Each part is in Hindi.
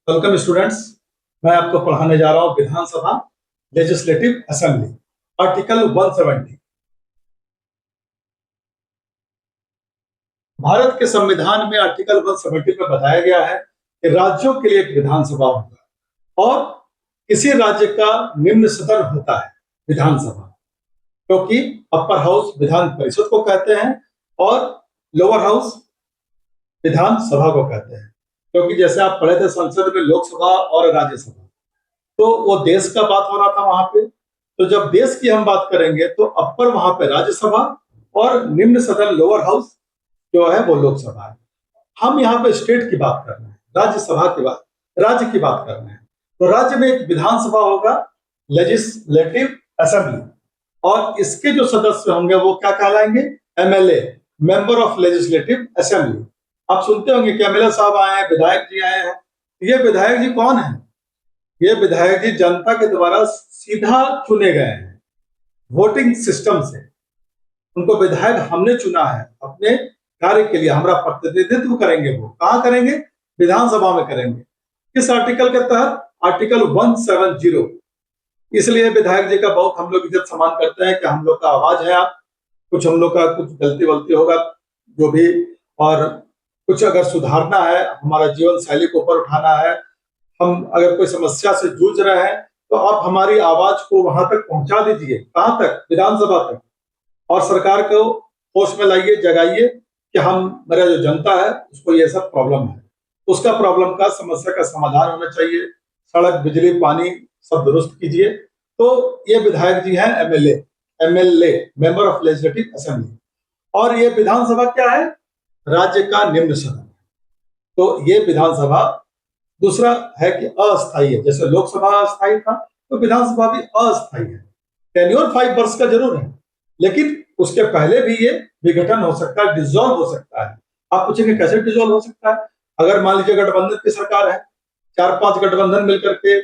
Welcome students. मैं आपको पढ़ाने जा रहा हूं विधानसभा लेजिस्लेटिव असेंबली आर्टिकल 170। भारत के संविधान में आर्टिकल 170 में बताया गया है कि राज्यों के लिए एक विधानसभा होगा और किसी राज्य का निम्न सदन होता है विधानसभा, क्योंकि अपर हाउस विधान परिषद को कहते हैं और लोअर हाउस विधानसभा को कहते हैं। क्योंकि जैसे आप पढ़े थे संसद में लोकसभा और राज्यसभा, तो वो देश का बात हो रहा था वहां पे। तो जब देश की हम बात करेंगे तो अपर वहां पे राज्यसभा और निम्न सदन लोअर हाउस जो है वो लोकसभा है। हम यहाँ पे स्टेट की बात कर रहे हैं, राज्यसभा की बात, राज्य की बात कर रहे हैं। तो राज्य में एक विधानसभा होगा, लेजिस्लेटिव असेंबली, और इसके जो सदस्य होंगे वो क्या कहलाएंगे? MLA, member of legislative assembly. आप सुनते होंगे कि एमएलए साहब आए हैं, विधायक जी आए हैं। ये विधायक जी कौन है? ये विधायक जी जनता के द्वारा सीधा चुने गए हैं वोटिंग सिस्टम से। उनको विधायक हमने चुना है अपने कार्य के लिए, हमारा प्रतिनिधित्व करेंगे। वो कहाँ करेंगे? विधानसभा में करेंगे। किस आर्टिकल के तहत? आर्टिकल 170। इसलिए विधायक जी का बहुत हम लोग इज्जत सम्मान करते हैं कि हम लोग का आवाज है आप। कुछ हम लोग का कुछ गलती वलती होगा जो भी, और कुछ अगर सुधारना है, हमारा जीवन शैली को ऊपर उठाना है, हम अगर कोई समस्या से जूझ रहे हैं, तो आप हमारी आवाज को वहां तक पहुंचा दीजिए। कहां तक? विधानसभा तक। और सरकार को होश में लाइए, जगाइए कि हम, मेरा जो जनता है उसको ये सब प्रॉब्लम है, उसका प्रॉब्लम का, समस्या का समाधान होना चाहिए। सड़क, बिजली, पानी सब दुरुस्त कीजिए। तो ये विधायक जी हैं MLA, MLA member of legislative assembly. और ये विधानसभा क्या है? राज्य का निम्न सदन। तो ये विधानसभा दूसरा है कि अस्थायी है। जैसे लोकसभा अस्थायी था, तो विधानसभा भी अस्थायी है। टेन्योर 5 वर्ष का जरूर है, लेकिन उसके पहले भी ये विघटन हो सकता है, डिसॉल्व हो सकता है। आप पूछेंगे कैसे डिसॉल्व हो सकता है? अगर मान लीजिए गठबंधन की सरकार है, 4-5 गठबंधन मिलकर के,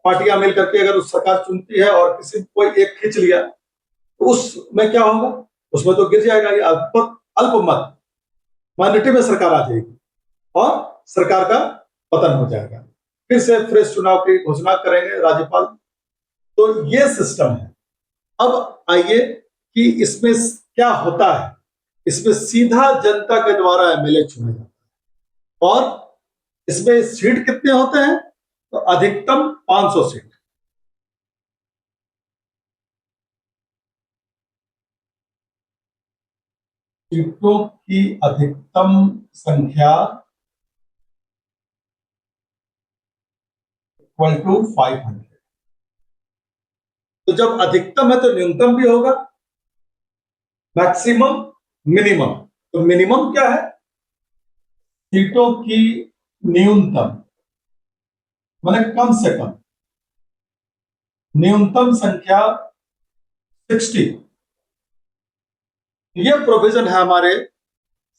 पार्टियां मिलकर के अगर उस सरकार चुनती है और किसी कोई एक खींच लिया, तो उसमें क्या होगा? उसमें तो गिर जाएगा, ये अल्पमत माइनॉरिटी में सरकार आ जाएगी और सरकार का पतन हो जाएगा। फिर से फ्रेश चुनाव की घोषणा करेंगे राज्यपाल। तो ये सिस्टम है। अब आइए कि इसमें क्या होता है। इसमें सीधा जनता के द्वारा एमएलए चुना जाता है और इसमें सीट कितने होते हैं? तो अधिकतम 500 सीट। सीटों की अधिकतम संख्या इक्वल टू 500। तो जब अधिकतम है तो न्यूनतम भी होगा, मैक्सिमम, मिनिमम। तो मिनिमम क्या है? सीटों की न्यूनतम, माने कम से कम न्यूनतम संख्या 60। यह प्रोविजन है हमारे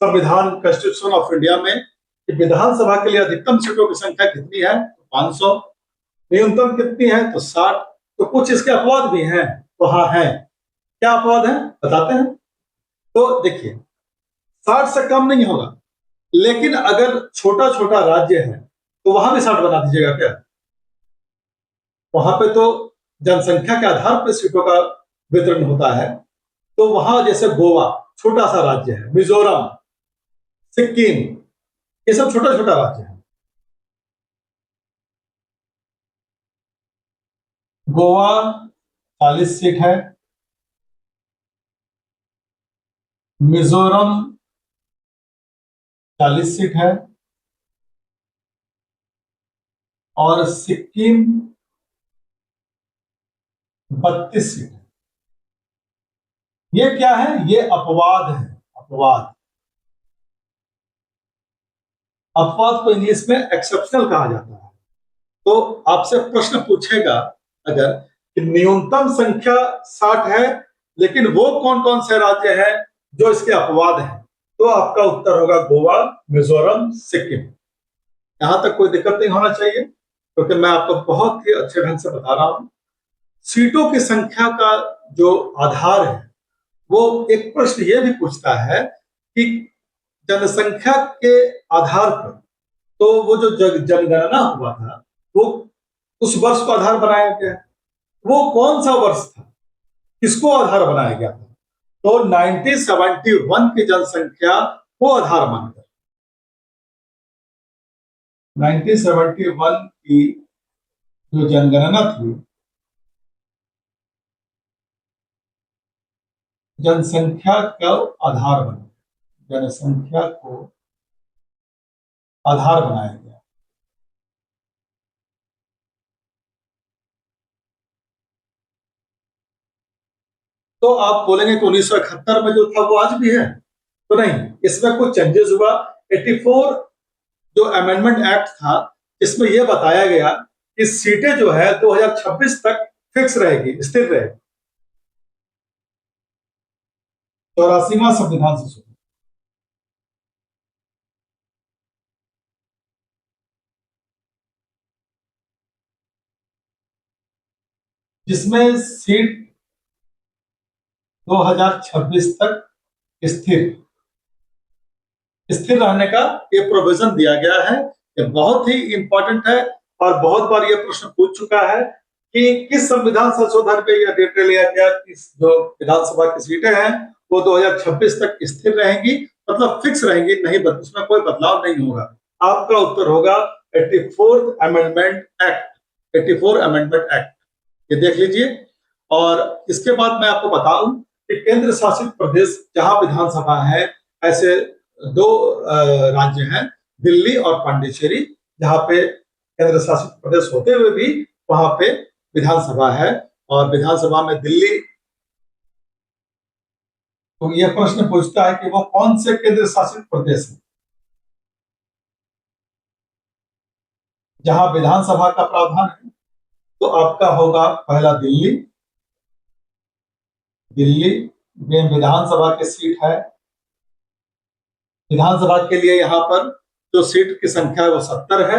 संविधान, कॉन्स्टिट्यूशन ऑफ इंडिया में, कि विधानसभा के लिए अधिकतम सीटों की संख्या कितनी है? 500। न्यूनतम कितनी है? तो 60। तो कुछ इसके अपवाद भी हैं। तो हाँ है। क्या अपवाद है बताते हैं। तो देखिए, 60 से कम नहीं होगा, लेकिन अगर छोटा छोटा राज्य है तो वहां भी 60 बना दीजिएगा क्या? वहां पे तो जनसंख्या के आधार पर सीटों का वितरण होता है। तो वहां जैसे गोवा छोटा सा राज्य है, मिजोरम, सिक्किम, ये सब छोटा छोटा राज्य है। गोवा 40 सीट है, मिजोरम 40 सीट है, और सिक्किम 32 सीट है। ये क्या है? ये अपवाद है। अपवाद, अपवाद को इंग्लिश में एक्सेप्शनल कहा जाता है। तो आपसे प्रश्न पूछेगा अगर कि न्यूनतम संख्या 60 है, लेकिन वो कौन कौन से राज्य हैं जो इसके अपवाद हैं, तो आपका उत्तर होगा गोवा, मिजोरम, सिक्किम। यहां तक कोई दिक्कत नहीं होना चाहिए, क्योंकि मैं आपको बहुत ही अच्छे ढंग से बता रहा हूं। सीटों की संख्या का जो आधार है, वो एक प्रश्न ये भी पूछता है कि जनसंख्या के आधार पर तो वो जो जनगणना हुआ था वो उस वर्ष को आधार बनाया गया। वो कौन सा वर्ष था, किसको आधार बनाया गया था? तो 1971 की जनसंख्या को आधार मानकर 1971 की जो जनगणना थी, जनसंख्या का आधार बना, जनसंख्या को आधार बनाया गया। तो आप बोलेंगे कि 1971 में जो था वो आज भी है, तो नहीं, इसमें कुछ चेंजेस हुआ। 84 जो अमेंडमेंट एक्ट था, इसमें यह बताया गया कि सीटें जो है 2026 तक फिक्स रहेगी, स्थिर रहेगी। 84वां संविधान संशोधन, जिसमें सीट 2026 तक स्थिर स्थिर रहने का ये प्रोविजन दिया गया है। ये बहुत ही इंपॉर्टेंट है और बहुत बार ये प्रश्न पूछ चुका है कि किस संविधान संशोधन पे यह निर्णय लिया गया कि जो विधानसभा की सीटें हैं वो 2026 तक स्थिर रहेंगी, मतलब फिक्स रहेंगी, नहीं उसमें कोई बदलाव नहीं होगा। आपका उत्तर होगा 84th amendment act. 84 amendment act ये देख लीजिए। और इसके बाद मैं आपको बताऊं कि केंद्र शासित प्रदेश जहां विधानसभा है, ऐसे दो राज्य हैं, दिल्ली और पांडिचेरी, जहां पे केंद्र शासित प्रदेश होते हुए भी वहां पे विधानसभा है। और विधानसभा में दिल्ली, तो यह प्रश्न पूछता है कि वो कौन से केंद्र शासित प्रदेश है जहां विधानसभा का प्रावधान है। तो आपका होगा पहला दिल्ली। दिल्ली में विधानसभा की सीट है, विधानसभा के लिए यहाँ पर जो सीट की संख्या है वो 70 है,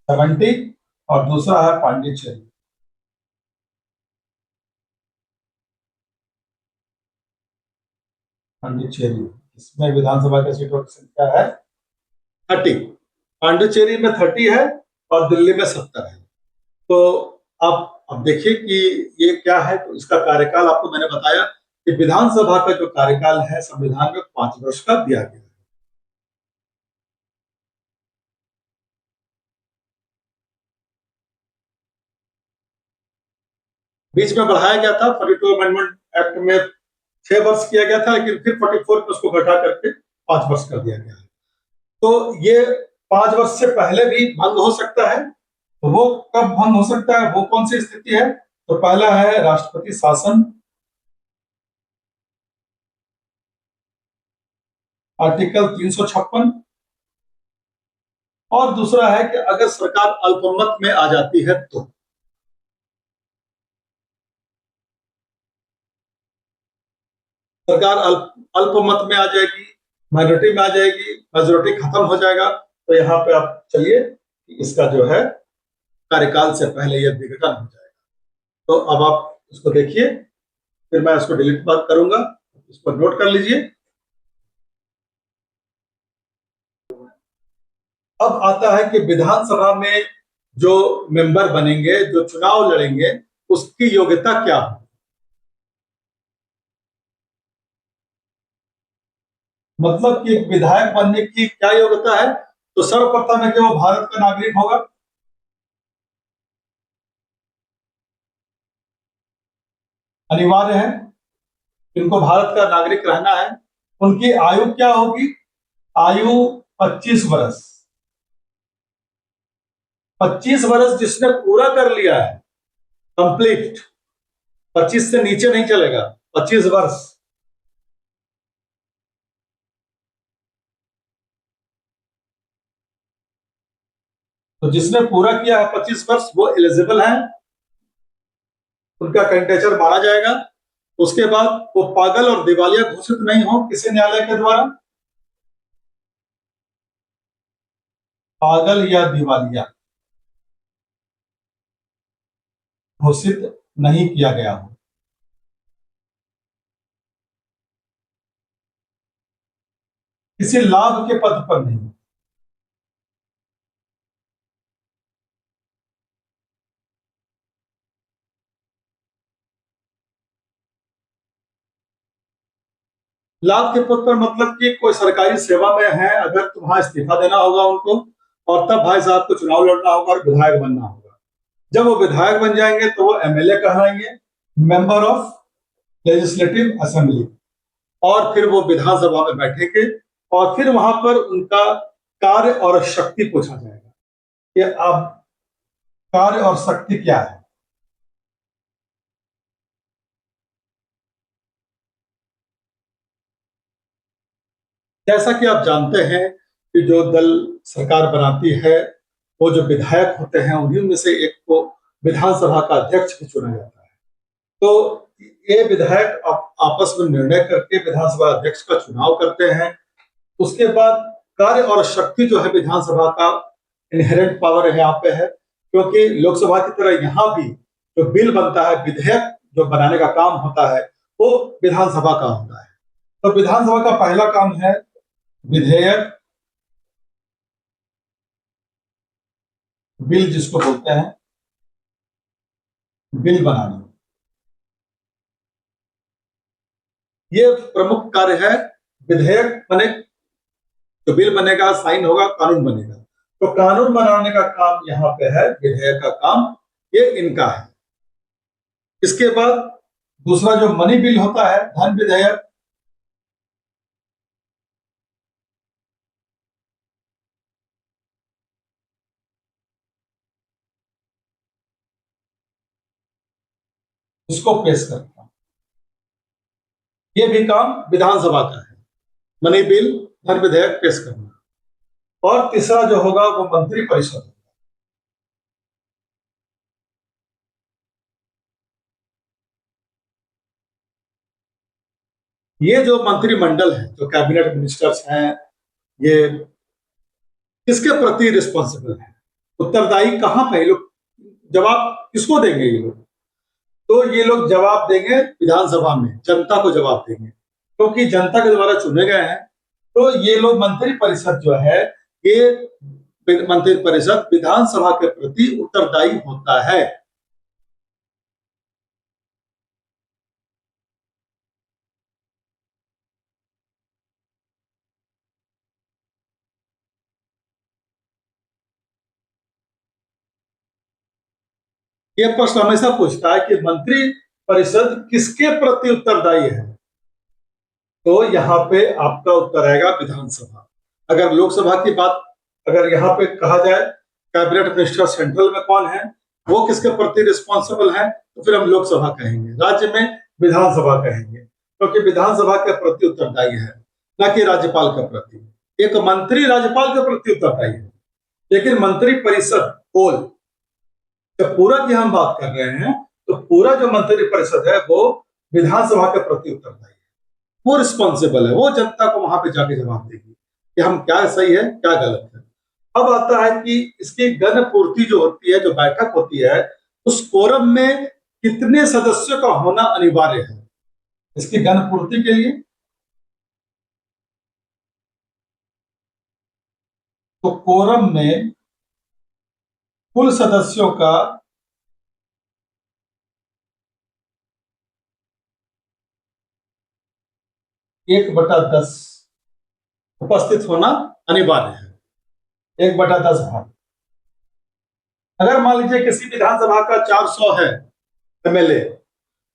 70। और दूसरा है पांडिचेरी। पांडिचेरी, इसमें विधानसभा की सीटों की संख्या है 30। पांडिचेरी में 30 है और दिल्ली में 70 है। तो आप अब देखिए कि ये क्या है। तो इसका कार्यकाल आपको मैंने बताया कि विधानसभा का जो कार्यकाल है संविधान में 5 वर्ष का दिया गया है। बीच में बढ़ाया गया था 42 अमेंडमेंट एक्ट में, 6 वर्ष किया गया था, लेकिन फिर 44 में उसको घटा करके 5 वर्ष कर दिया गया है। तो ये 5 वर्ष से पहले भी भंग हो सकता है। तो वो कब भंग हो सकता है, वो कौन सी स्थिति है? तो पहला है राष्ट्रपति शासन, आर्टिकल 356। और दूसरा है कि अगर सरकार अल्पमत में आ जाती है तो सरकार अल्पमत में आ जाएगी, माइनॉरिटी में आ जाएगी, मेजोरिटी खत्म हो जाएगा। तो यहाँ पे आप चलिए कि इसका जो है कार्यकाल से पहले यह विघटन हो जाएगा। तो अब आप इसको देखिए, फिर मैं इसको डिलीट बात करूंगा, इसको नोट कर लीजिए। अब आता है कि विधानसभा में जो मेंबर बनेंगे, जो चुनाव लड़ेंगे, उसकी योग्यता क्या हो। मतलब कि एक विधायक बनने की क्या योग्यता है? तो सर्वप्रथम है कि वो भारत का नागरिक होगा, अनिवार्य है। इनको भारत का नागरिक रहना है। उनकी आयु क्या होगी? आयु 25 वर्ष। 25 वर्ष जिसने पूरा कर लिया है, कंप्लीट, 25 से नीचे नहीं चलेगा, 25 वर्ष। तो जिसने पूरा किया है 25 वर्ष, वो एलिजिबल है, उनका कैंडिडेचर माना जाएगा। उसके बाद वो पागल और दिवालिया घोषित नहीं हो किसी न्यायालय के द्वारा, पागल या दिवालिया घोषित नहीं किया गया हो, किसी लाभ के पद पर नहीं। लाभ के पद पर मतलब कि कोई सरकारी सेवा में है, अगर तुम्हारा इस्तीफा देना होगा उनको, और तब भाई साहब को चुनाव लड़ना होगा और विधायक बनना होगा। जब वो विधायक बन जाएंगे तो वो एमएलए कहलाएंगे, मेंबर ऑफ लेजिस्लेटिव असेंबली, और फिर वो विधानसभा में बैठेंगे, और फिर वहां पर उनका कार्य और शक्ति पूछा जाएगा कि अब कार्य और शक्ति क्या है। जैसा कि आप जानते हैं कि जो दल सरकार बनाती है, वो जो विधायक होते हैं उन्हीं में से एक को विधानसभा का अध्यक्ष भी चुना जाता है। तो ये विधायक आपस में निर्णय करके विधानसभा अध्यक्ष का चुनाव करते हैं। उसके बाद कार्य और शक्ति जो है विधानसभा का इनहेरेंट पावर है यहाँ पे है, क्योंकि लोकसभा की तरह यहाँ भी जो बिल बनता है, विधेयक जो बनाने का काम होता है, वो विधानसभा का होता है। तो विधानसभा का पहला काम है विधेयक, बिल जिसको बोलते हैं, बिल बनाना। ये प्रमुख कार्य है। विधेयक बने तो बिल बनेगा, साइन होगा, कानून बनेगा। तो कानून बनाने का काम यहाँ पे है, विधेयक का काम ये इनका है। इसके बाद दूसरा जो मनी बिल होता है, धन विधेयक, उसको पेश करता है। ये भी काम विधानसभा का है, मनी बिल, धन विधेयक पेश करना। और तीसरा जो होगा वो मंत्री परिषद। ये जो मंत्रिमंडल है, जो कैबिनेट मिनिस्टर्स हैं, ये किसके प्रति रिस्पॉन्सिबल है, उत्तरदायी कहां पे, लोग जवाब किसको देंगे ये लोग? तो ये लोग जवाब देंगे विधानसभा में, जनता को जवाब देंगे, क्योंकि जनता के द्वारा चुने गए हैं। तो ये लोग मंत्री परिषद जो है, ये मंत्री परिषद विधानसभा के प्रति उत्तरदायी होता है। ये प्रश्न हमेशा पूछता है कि मंत्री परिषद किसके प्रति उत्तरदायी है, तो यहाँ पे आपका उत्तर आएगा विधानसभा। अगर लोकसभा की बात, अगर यहाँ पे कहा जाए कैबिनेट मिनिस्टर सेंट्रल में कौन है, वो किसके प्रति रिस्पॉन्सिबल है, तो फिर हम लोकसभा कहेंगे। राज्य में विधानसभा कहेंगे, क्योंकि विधानसभा के प्रति उत्तरदायी है, न कि राज्यपाल के प्रति। एक मंत्री राज्यपाल के प्रति उत्तरदायी है, लेकिन मंत्री परिषद होल, जब पूरा की हम बात कर रहे हैं, तो पूरा जो मंत्री परिषद है वो विधानसभा के प्रति उत्तरदायी है, वो रिस्पॉन्सिबल है, वो जनता को वहां पे जाके जवाब देगी कि हम क्या सही है क्या गलत है। अब आता है कि इसकी गण पूर्ति जो होती है, जो बैठक होती है, उस कोरम में कितने सदस्यों का होना अनिवार्य है इसकी गण पूर्ति के लिए? तो कोरम में कुल सदस्यों का 1/10 उपस्थित होना अनिवार्य है। 1/10 भाग। अगर मान लीजिए किसी विधानसभा का 400 है एमएलए,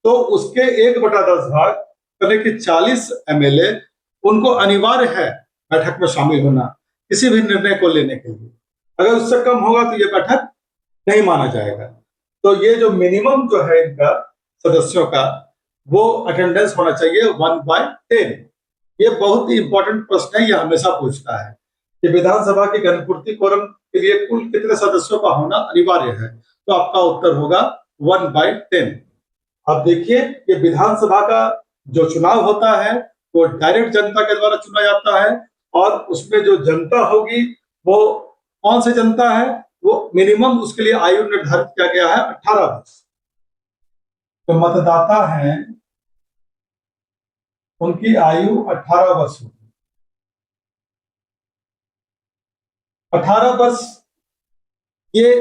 तो उसके 1/10 भाग यानी कि 40 एमएलए, उनको अनिवार्य है बैठक में शामिल होना किसी भी निर्णय को लेने के लिए। अगर उससे कम होगा तो ये बैठक नहीं माना जाएगा। तो ये जो मिनिमम जो है इनका सदस्यों का, वो अटेंडेंस होना चाहिए 1/10। ये बहुत ही इंपॉर्टेंट प्रश्न है, ये हमेशा पूछता है कि विधानसभा की गणपूर्ति कोरम के लिए कुल कितने सदस्यों का होना अनिवार्य है, तो आपका उत्तर होगा 1/10। अब देखिए, ये विधानसभा का जो चुनाव होता है वो डायरेक्ट जनता के द्वारा चुना जाता है, और उसमें जो जनता होगी वो कौन सी जनता है, वो मिनिमम उसके लिए आयु निर्धारित किया गया है 18 वर्ष। तो मतदाता हैं, उनकी आयु 18 वर्ष होगी। 18 वर्ष, ये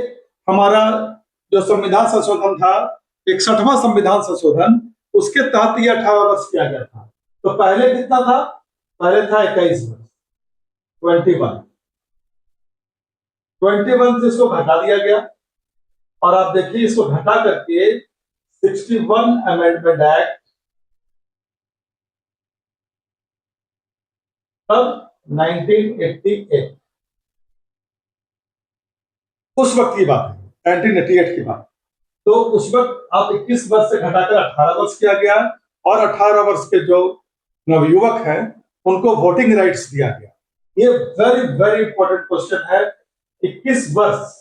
हमारा जो संविधान संशोधन था, 61वां संविधान संशोधन, उसके तहत ये 18 वर्ष किया गया था। तो पहले कितना था? पहले था 21 वर्ष, 21 से इसको घटा दिया गया। और आप देखिए इसको घटा करके 61 अमेंडमेंट एक्ट तब 1988, उस वक्त की बात है, 1988 की बात। तो उस वक्त आप 21 वर्ष से घटाकर 18 वर्ष किया गया, और 18 वर्ष के जो नवयुवक हैं उनको वोटिंग राइट्स दिया गया। ये वेरी वेरी इंपॉर्टेंट क्वेश्चन है। 21 वर्ष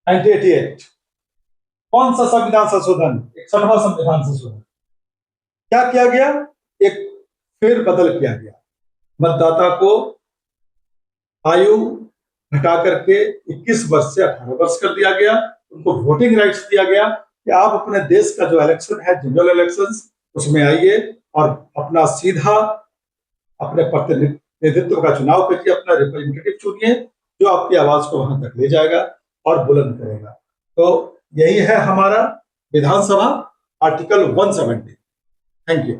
1988 कौन सा संविधान संशोधन? 61वां संविधान संशोधन। क्या किया गया? एक फेर बदल किया गया। मतदाता को आयु घटा करके 21 वर्ष से 18 वर्ष कर दिया गया। उनको वोटिंग राइट्स दिया गया कि आप अपने देश का जो इलेक्शन है, जनरल इलेक्शंस, उसमें आइए और अपना सीधा अपने प्रतिनिधित्व का चुनाव करिए, अपना रिप्रेजेंटेटिव चुनिए जो आपकी आवाज को वहां तक ले जाएगा और बुलंद करेगा। तो यही है हमारा विधानसभा आर्टिकल 170। Thank you.